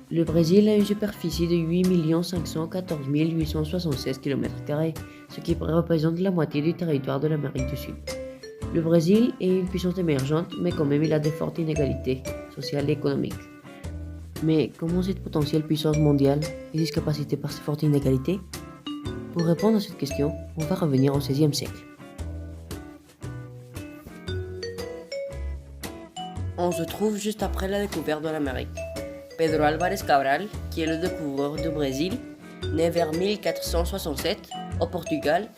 Le Brésil a une superficie de 8 514 876 km², ce qui représente la moitié du territoire de l'Amérique du Sud. Le Brésil est une puissance émergente, mais quand même il a de fortes inégalités sociales et économiques. Mais comment cette potentielle puissance mondiale est discapacitée par ces fortes inégalités? Pour répondre à cette question, on va revenir au XVIe siècle. On se trouve juste après la découverte de l'Amérique. Pedro Álvares Cabral, qui est le découvreur du Brésil, né vers 1467 au Portugal,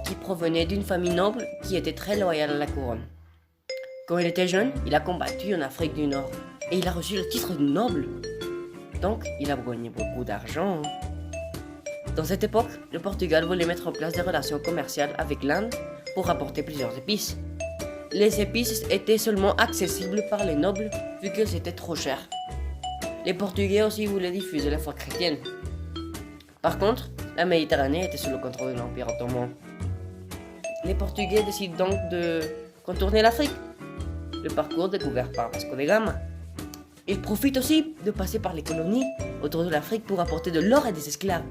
qui provenait d'une famille noble qui était très loyale à la couronne. Quand il était jeune, il a combattu en Afrique du Nord et il a reçu le titre de noble. Donc, il a gagné beaucoup d'argent. Dans cette époque, le Portugal voulait mettre en place des relations commerciales avec l'Inde pour apporter plusieurs épices. Les épices étaient seulement accessibles par les nobles vu qu'elles étaient trop chères. Les Portugais aussi voulaient diffuser la foi chrétienne. Par contre, la Méditerranée était sous le contrôle de l'Empire ottoman. Les Portugais décident donc de contourner l'Afrique, le parcours découvert par Vasco de Gama. Ils profitent aussi de passer par les colonies autour de l'Afrique pour apporter de l'or et des esclaves.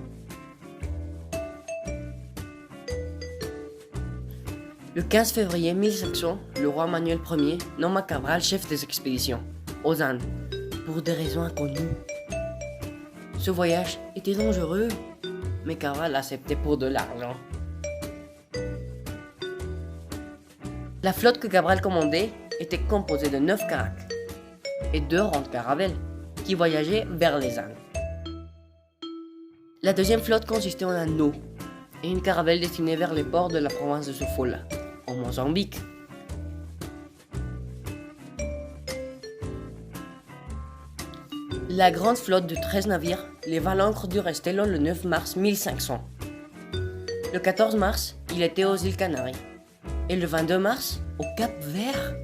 Le 15 février 1500, le roi Manuel Ier nomma Cabral chef des expéditions aux Indes, pour des raisons inconnues. Ce voyage était dangereux, mais Cabral l'acceptait pour de l'argent. La flotte que Cabral commandait était composée de 9 caracs et 2 grandes caravelles qui voyageaient vers les Indes. La deuxième flotte consistait en un anneau et une caravelle destinée vers les ports de la province de Sofala, au Mozambique. La grande flotte de 13 navires leva l'ancre du Restello le 9 mars 1500. Le 14 mars, il était aux îles Canaries et le 22 mars, au Cap Vert.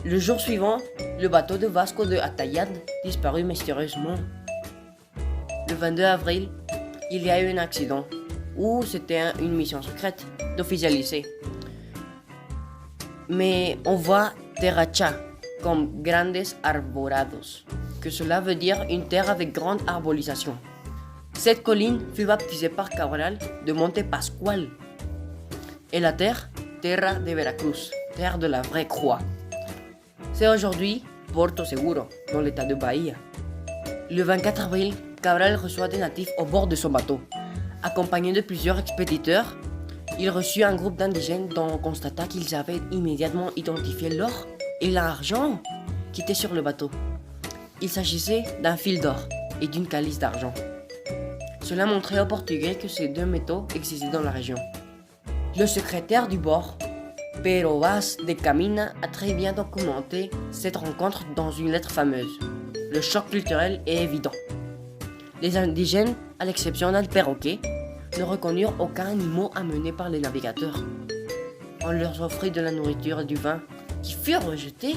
Le jour suivant, le bateau de Vasco de Atayad disparut mystérieusement. Le 22 avril, il y a eu un accident où c'était une mission secrète d'officialiser. Mais on voit Terracha comme Grandes Arborados, que cela veut dire une terre avec grande arborisation. Cette colline fut baptisée par Cabral de Monte Pascual. Et la terre, Terra de Veracruz, terre de la vraie croix. C'est aujourd'hui Porto Seguro, dans l'état de Bahia. Le 24 avril, Cabral reçoit des natifs au bord de son bateau. Accompagné de plusieurs expéditeurs, il reçut un groupe d'indigènes dont on constata qu'ils avaient immédiatement identifié l'or et l'argent qui étaient sur le bateau. Il s'agissait d'un fil d'or et d'une calice d'argent. Cela montrait aux Portugais que ces deux métaux existaient dans la région. Le secrétaire du bord, Pero Vaz de Camina, a très bien documenté cette rencontre dans une lettre fameuse. Le choc culturel est évident. Les indigènes, à l'exception d'un perroquet, ne reconnurent aucun animal amené par les navigateurs. On leur offrit de la nourriture et du vin qui furent rejetés.